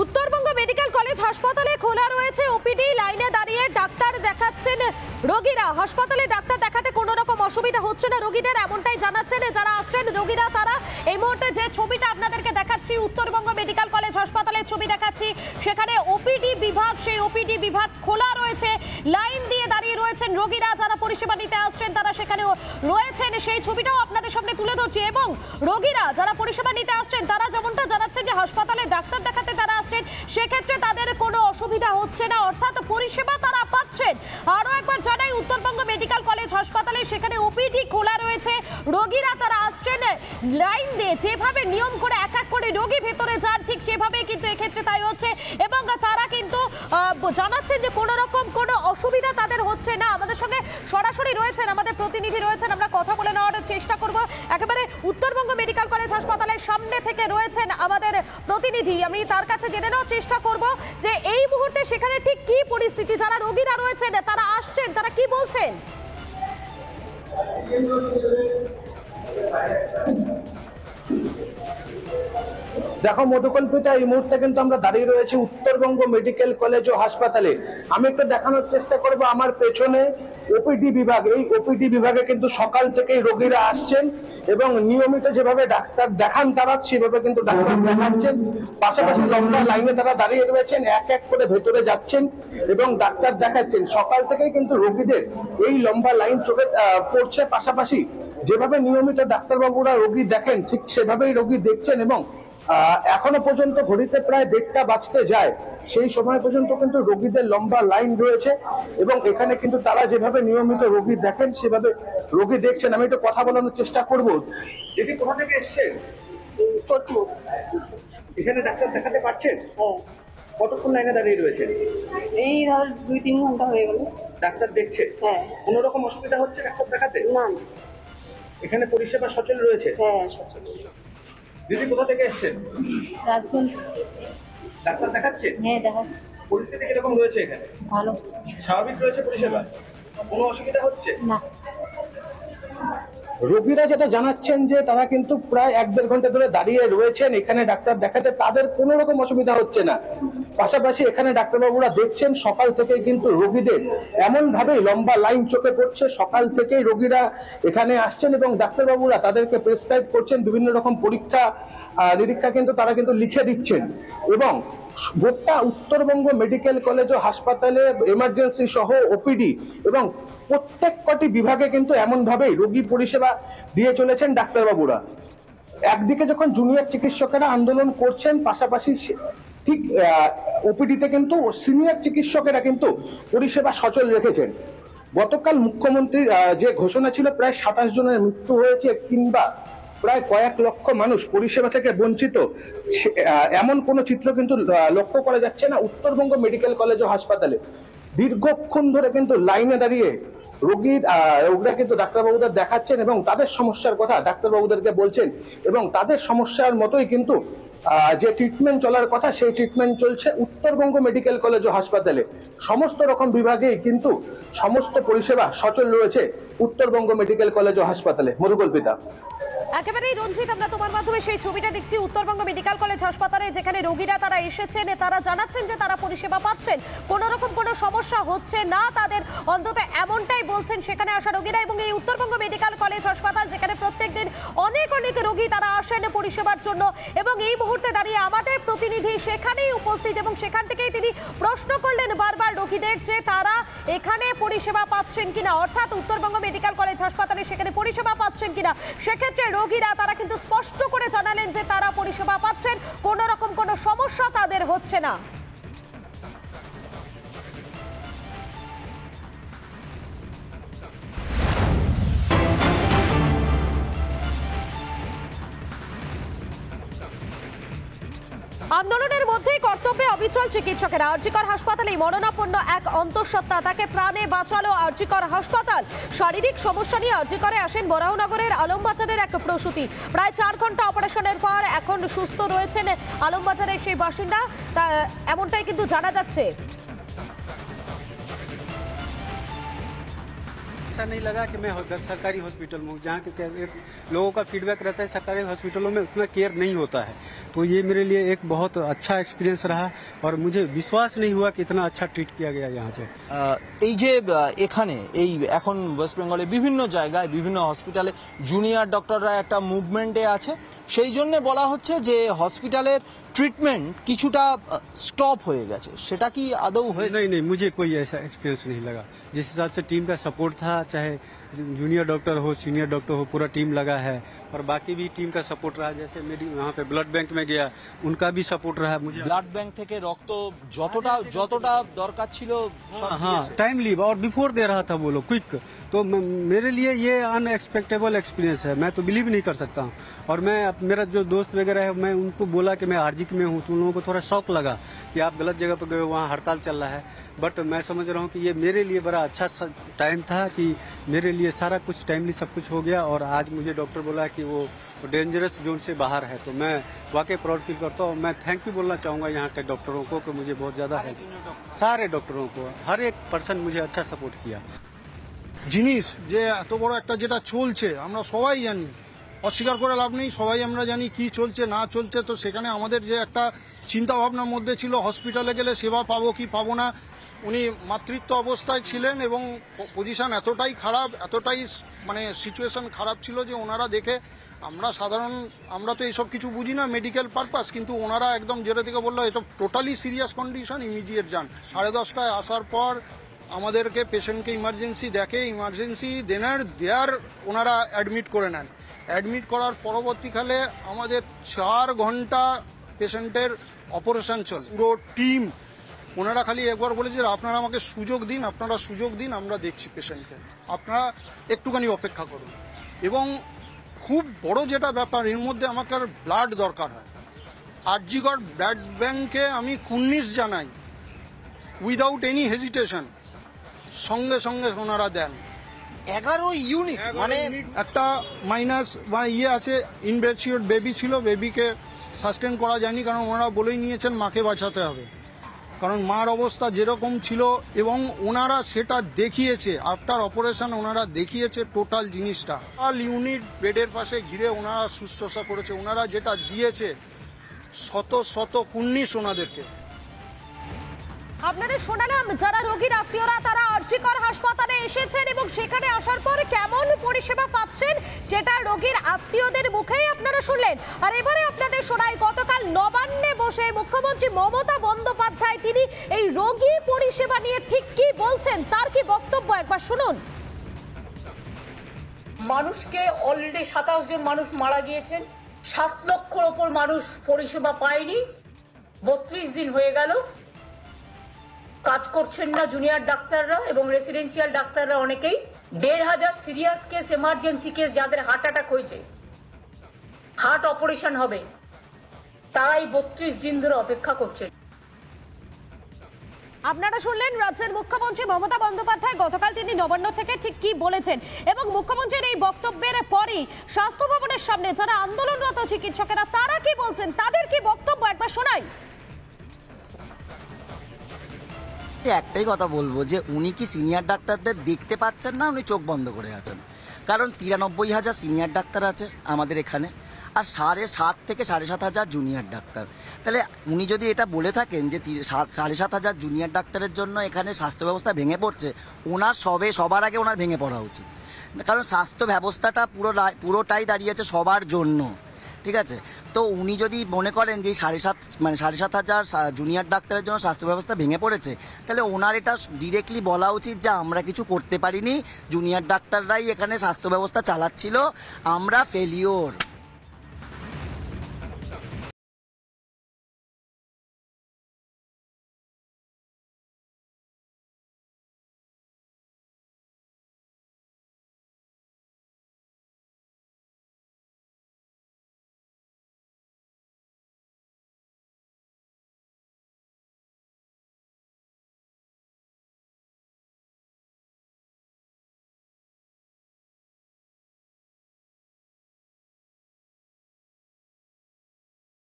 Uttarbanga medical college হাসপাতালে খোলা রয়েছে ওপিডি। লাইনে দাঁড়িয়ে ডাক্তার দেখাচ্ছেন রোগীরা। হাসপাতালে ডাক্তার দেখাতে কোনো রকম অসুবিধা হচ্ছে না রোগীদের, এমনটাই জানাচ্ছেন যারা আসছেন রোগীরা। তারা এই মুহূর্তে যে ছবিটা আপনাদেরকে দেখাচ্ছি, উত্তরবঙ্গ মেডিকেল কলেজ হাসপাতালের ছবি দেখাচ্ছি, সেখানে ওপিডি বিভাগ, সেই ওপিডি বিভাগ খোলা রয়েছে। লাইন দিয়ে দাঁড়িয়ে রয়েছেন রোগীরা, যারা পরিষেবা নিতে আসছেন তারা সেখানেও রয়েছেন। সেই ছবিটাও আপনাদের সামনে তুলে ধরছি। এবং রোগীরা যারা পরিষেবা নিতে আসছেন তারা যেমনটা জানাচ্ছেন যে হাসপাতালে ডাক্তার দেখাতে তারা আসছেন, সেক্ষেত্রে তাদের কোনো অসুবিধা হচ্ছে না, অর্থাৎ পরিষেবা তারা পাচ্ছেন। আরও একবার জানাই, উত্তরবঙ্গ মেডিকেল কলেজ হাসপাতালে সেখানে ওপিডি খোলা রয়েছে। রোগীরা তারা আসছেন লাইন দিয়ে, যেভাবে নিয়ম করে এক এক করে রোগী ভেতরে যান ঠিক সেভাবেই কিন্তু এক্ষেত্রে তাই হচ্ছে। এবং তারা কিন্তু জানাচ্ছেন যে কোনো রকম কোনো অসুবিধা তাদের হচ্ছে না। আমাদের সঙ্গে সরাসরি রয়েছেন আমাদের প্রতিনিধি রয়েছেন, আমরা কথা বলে নেওয়ার চেষ্টা করব। একেবারে উত্তরবঙ্গ মেডিকেল কলেজ হাসপাতালের সামনে থেকে রয়েছেন আমাদের প্রতিনিধি, আমি তার কাছে জেনে নেওয়ার চেষ্টা করব যে এই মুহূর্তে সেখানে ঠিক কি পরিস্থিতি, যারা রোগীরা রয়েছেন তারা আসছেন তারা কি বলছেন। দেখো মধুকল্পিতা, এই মুহূর্তে কিন্তু আমরা দাঁড়িয়ে রয়েছি উত্তরবঙ্গ মেডিকেল কলেজ ও হাসপাতালে। আমি একটু দেখানোর চেষ্টা করব আমার পেছনে ওপিডি বিভাগ। এই ওপিডি বিভাগে কিন্তু সকাল থেকেই রোগীরা আসছেন এবং নিয়মিত যেভাবে ডাক্তার দেখান তারা সেভাবে কিন্তু ডাক্তার দেখাচ্ছেন। পাশাপাশি লম্বা লাইনে তারা দাঁড়িয়ে রয়েছেন, এক এক করে ভেতরে যাচ্ছেন এবং ডাক্তার দেখাচ্ছেন। সকাল থেকেই কিন্তু রোগীদের এই লম্বা লাইন চোখে পড়ছে। পাশাপাশি যেভাবে নিয়মিত ডাক্তারবাবুরা রোগী দেখেন ঠিক সেভাবেই রোগী দেখছেন এবং এখনো পর্যন্ত ঘড়িতে প্রায় 1টা বাজতে যায়, সেই সময় পর্যন্ত কিন্তু রোগীদের লম্বা লাইন রয়েছে এবং এখানে কিন্তু তারা যেভাবে নিয়মিত রোগী দেখেন সেভাবে রোগী দেখছেন। আমি একটু কথা বলানোর চেষ্টা করব। দিদি, কোথা থেকে এসছেন? এখানে ডাক্তার দেখাতে পারছেন? কতক্ষণ লাইনে দাঁড়িয়ে রয়েছেন? এই ধর 2-3 ঘন্টা হয়ে গেল। ডাক্তার দেখছে? হ্যাঁ। কোনো রকম অসুবিধা হচ্ছে ডাক্তার দেখাতে? না। এখানে পরিষেবা সচল রয়েছে? হ্যাঁ, সচল। দিদি, কোথা থেকে এসছেন? রাজগঞ্জ। ডাক্তার দেখাচ্ছে? হ্যাঁ, দেখাচ্ছে। পরিস্থিতি কিরকম রয়েছে এখানে? ভালো। স্বাভাবিক রয়েছে পরিষেবা? কোনো অসুবিধা হচ্ছে না। রোগীরা যেটা জানাচ্ছেন যে তারা কিন্তু প্রায় 1-1.5 ঘন্টা ধরে দাঁড়িয়ে রয়েছেন এখানে ডাক্তার দেখাতে, তাদের কোনো রকম অসুবিধা হচ্ছে না। পাশাপাশি এখানে ডাক্তারবাবুরা দেখছেন সকাল থেকে কিন্তু রোগীদের এমন ভাবে লম্বা লাইন চোখে পড়ছে। সকাল থেকেই রোগীরা এখানে আসছেন এবং ডাক্তারবাবুরা তাদেরকে প্রেসক্রাইব করছেন বিভিন্ন রকম পরীক্ষা নিরীক্ষা কিন্তু তারা কিন্তু লিখে দিচ্ছেন। এবং গোটা উত্তরবঙ্গ মেডিকেল কলেজ ও হাসপাতালে এমার্জেন্সি সহ ওপিডি এবং প্রত্যেক কটি বিভাগে কিন্তু এমন ভাবেই রোগী পরিষেবা দিয়ে চলেছেন ডাক্তারবাবুরা। একদিকে যখন জুনিয়র চিকিৎসকেরা আন্দোলন করছেন, পাশাপাশি ঠিক ওপিডিতে কিন্তু সিনিয়র চিকিৎসকেরা কিন্তু পরিষেবা সচল রেখেছেন। গতকাল মুখ্যমন্ত্রীর যে ঘোষণা ছিল প্রায় 27 জনের মৃত্যু হয়েছে কিংবা প্রায় কয়েক লক্ষ মানুষ পরিষেবা থেকে বঞ্চিত, এমন কোন চিত্র কিন্তু লক্ষ্য করা যাচ্ছে না উত্তরবঙ্গ মেডিকেল কলেজ ও হাসপাতালে। দীর্ঘক্ষণ ধরে কিন্তু লাইনে দাঁড়িয়ে রোগীরা কিন্তু ডাক্তারবাবুদের দেখাচ্ছেন এবং তাদের সমস্যার কথা ডাক্তারবাবুদেরকে বলছেন এবং তাদের সমস্যার মতোই কিন্তু যে ট্রিটমেন্ট চলার কথা সেই ট্রিটমেন্ট চলছে উত্তরবঙ্গ মেডিকেল কলেজ ও হাসপাতালে। সমস্ত রকম বিভাগেই কিন্তু সমস্ত পরিষেবা সচল রয়েছে উত্তরবঙ্গ মেডিকেল কলেজ ও হাসপাতালে। মধুকল্পিতা। একেবারেই রঞ্জিত, আমরা তোমার মাধ্যমে সেই ছবিটা দেখছি উত্তরবঙ্গ মেডিকেল কলেজ হাসপাতালে, যেখানে রোগীরা তারা এসেছেন, তারা জানাচ্ছেন যে তারা পরিষেবা পাচ্ছেন, কোনো রকম কোনো সমস্যা হচ্ছে না তাদের, অন্তত এমনটাই বলছেন সেখানে আসা রোগীরা। এবং এই উত্তরবঙ্গ মেডিকেল কলেজ হাসপাতাল, যেখানে প্রত্যেকদিন অনেক রোগী তারা আসেন পরিষেবার জন্য। এবং এই মুহূর্তে দাঁড়িয়ে আমাদের প্রতিনিধি সেখানেই উপস্থিত এবং সেখান থেকেই তিনি প্রশ্ন করলেন বারবার রোগীদের যে তারা এখানে পরিষেবা পাচ্ছেন কিনা, অর্থাৎ উত্তরবঙ্গ মেডিকেল কলেজ হাসপাতালে সেখানে পরিষেবা পাচ্ছেন কিনা। সেক্ষেত্রে রোগীরা তারা কিন্তু স্পষ্ট করে জানালেন যে তারা পরিষেবা পাচ্ছেন, কোনো রকম কোনো সমস্যা তাদের হচ্ছে না। আন্দোলনের মধ্যেই কর্তব্যে অবিচল চিকিৎসকেরা। আরজিকর হাসপাতালে মরণাপন্ন এক অন্তঃসত্ত্বা, তাকে প্রাণে বাঁচালো আরজিকর হাসপাতাল। শারীরিক সমস্যা নিয়ে আরজিকরে আসেন বরাহনগরের আলমবাজারের এক প্রসূতি। প্রায় 4 ঘন্টা অপারেশনের পর এখন সুস্থ রয়েছেন আলমবাজারের সেই বাসিন্দা, এমনটাই কিন্তু জানা যাচ্ছে। ऐसा नहीं लगा कि मैं सरकारी हॉस्पिटल में हूँ, जहाँ के लोगों का फीडबैक रहता है सरकारी हॉस्पिटलों में उतना केयर नहीं होता है। तो ये मेरे लिए एक बहुत अच्छा एक्सपीरियंस रहा और मुझे विश्वास नहीं हुआ कि इतना अच्छा ट्रीट किया गया यहाँ से। এই যে এখানে এই এখন ওয়েস্ট বেঙ্গলে বিভিন্ন জায়গায় বিভিন্ন হসপিটালে জুনিয়র ডক্টররা একটা মুভমেন্টে আছে, সেই জন্য বলা হচ্ছে যে হসপিটালের ট্রিটমেন্ট কিছুটা স্টপ হয়ে গেছে, সেটা কি আদৌ হয়ে? नहीं, मुझे कोई ऐसा एक्सपीरियंस नहीं लगा। जिस हिसाब से टीम का सपोर्ट था, चाहे जूनियर डॉक्टर हो सीनियर डॉक्टर हो, पूरा टीम लगा है और बाकी भी टीम का सपोर्ट रहा। जैसे मेरी वहाँ पे ब्लड बैंक में गया, उनका भी सपोर्ट रहा मुझे। ব্লাড ব্যাংক থেকে রক্ত যতটা দরকার ছিল हाँ टाइमली और बिफोर दे रहा था वो लोग क्विक। तो मेरे लिए ये अनएक्सपेक्टेबल एक्सपीरियंस है, मैं तो बिलीव नहीं कर सकता हूँ। और मैं मेरा जो दोस्त वगैरह है, मैं उनको बोला कि मैं हार्जिक में हूँ, तो उन लोगों को थोड़ा शौक लगा कि आप गलत जगह पर गए हो, वहाँ हड़ताल चल रहा है। बट मैं समझ रहा हूँ कि ये मेरे लिए बड़ा अच्छा टाइम था कि मेरे लिए सारा कुछ टाइमली सब कुछ हो गया। और आज मुझे डॉक्टर बोला कि वो डेंजरस जोन से बाहर है, तो मैं वाकई प्राउड फील करता हूँ। मैं थैंक यू बोलना चाहूँगा यहाँ के डॉक्टरों को कि मुझे बहुत ज़्यादा हेल्प, सारे डॉक्टरों को, हर एक पर्सन मुझे अच्छा सपोर्ट किया। জিনিস যে এত বড় একটা যেটা চলছে আমরা সবাই জানি, অস্বীকার করে লাভ নেই, সবাই আমরা জানি কি চলছে না চলছে। তো সেখানে আমাদের যে একটা চিন্তা ভাবনার মধ্যে ছিল হসপিটালে গেলে সেবা পাবো কি পাবো না, উনি মাতৃত্ব অবস্থায় ছিলেন এবং পজিশন এতটাই খারাপ, এতটাই মানে সিচুয়েশন খারাপ ছিল যে ওনারা দেখে আমরা তো এইসব কিছু বুঝি না মেডিকেল পারপাস, কিন্তু ওনারা একদম যেটা থেকে বললো এটা টোটালি সিরিয়াস কন্ডিশন, ইমিডিয়েট যান। 10:30টায় আসার পর আমাদেরকে পেশেন্টকে ইমার্জেন্সি দেখে, ইমার্জেন্সি দেয়ার ওনারা অ্যাডমিট করে নেন। অ্যাডমিট করার পরবর্তীকালে আমাদের 4 ঘন্টা পেশেন্টের অপারেশন চলে, পুরো টিম। ওনারা খালি একবার বলেছে আপনারা আমাকে সুযোগ দিন, আমরা দেখছি পেশেন্টকে, আপনারা একটুখানি অপেক্ষা করুন। এবং খুব বড় যেটা ব্যাপার, এর মধ্যে আমাকে আর ব্লাড দরকার হয়, আরজিকর ব্লাড ব্যাংকে আমি কুর্নিশ জানাই, উইদাউট এনি হেজিটেশন সঙ্গে সঙ্গে ওনারা দেন। 11 ইউনিট মানে একটা মাইনাস বা আছে, ইনব্রেচিওর বেবি ছিল, বেবিকে সাস্টেন করা যায়নি, কারণ ওনারা বলেই নিয়েছেন মাকে বাঁচাতে হবে, কারণ মার অবস্থা যেরকম ছিল। এবং ওনারা সেটা দেখিয়েছে, আফটার অপারেশন ওনারা দেখিয়েছে টোটাল জিনিসটা। অল ইউনিট বেডের পাশে ঘিরে ওনারা শুশ্রূষা করেছে, ওনারা যেটা দিয়েছে শত শত কুর্নিশ ওনাদেরকে। আপনাদের শোনালাম যারা রোগীর আত্মীয়রা তারা আরজিকর হাসপাতালে এসেছেন এবং সেখানে আসার পর কেমন পরিষেবা পাচ্ছেন সেটা রোগীর আত্মীয়দের মুখেই আপনারা শুনলেন। আর এবারে আপনাদের শোনাই গতকাল নবান্নে বসে মুখ্যমন্ত্রী মমতা বন্দ্যোপাধ্যায় তিনি এই রোগী পরিষেবা নিয়ে ঠিক কি বলছেন, তার কি বক্তব্য একবার শুনুন। মানুষকে অলরেডি 27 জন মানুষ মারা গিয়েছেন, 7 লক্ষর ওপর মানুষ পরিষেবা পায়নি, 32 দিন হয়ে গেল, কাজ করছেন না জুনিয়র ডাক্তাররা এবং রেসিডেন্সিয়াল ডাক্তাররা অনেকেই। 1,500 সিরিয়াস কেস, এমার্জেন্সি কেস, যাদের হার্ট অ্যাটাক হয়েছে, হার্ট অপারেশন হবে, তারাই 32 দিন ধরে অপেক্ষা করছেন। আপনারা শুনলেন রাজ্যের মুখ্যমন্ত্রী মমতা বন্দ্যোপাধ্যায় গতকাল তিনি নবান্ন থেকে ঠিক কি বলেছেন এবং মুখ্যমন্ত্রীর এই বক্তব্যের পরই স্বাস্থ্য ভবনের সামনে যারা আন্দোলনরত চিকিৎসকেরা তারা কি বলছেন, তাদের কি বক্তব্য একবার শোনাই। একটাই কথা বলবো যে উনি কি সিনিয়র ডাক্তারদের দেখতে পাচ্ছেন না, উনি চোখ বন্ধ করে আছেন। কারণ 93,000 সিনিয়র ডাক্তার আছে আমাদের এখানে, আর 7,500 থেকে 7,500 জুনিয়র ডাক্তার। তাহলে উনি যদি এটা বলে থাকেন যে 7,500 জুনিয়র ডাক্তারের জন্য এখানে স্বাস্থ্য ব্যবস্থা ভেঙে পড়ছে, ওনার সবার আগে ওনার ভেঙে পড়া উচিত। কারণ স্বাস্থ্য ব্যবস্থাটা পুরোটাই দাঁড়িয়েছে সবার জন্য, ঠিক আছে? তো উনি যদি মনে করেন যে 7,500 জুনিয়র ডাক্তারের জন্য স্বাস্থ্য ব্যবস্থা ভেঙে পড়েছে, তাহলে ওনার এটা ডিরেক্টলি বলা উচিত যে আমরা কিছু করতে পারিনি, জুনিয়র ডাক্তাররাই এখানে স্বাস্থ্য ব্যবস্থা চালাচ্ছিল, আমরা ফেলিওর।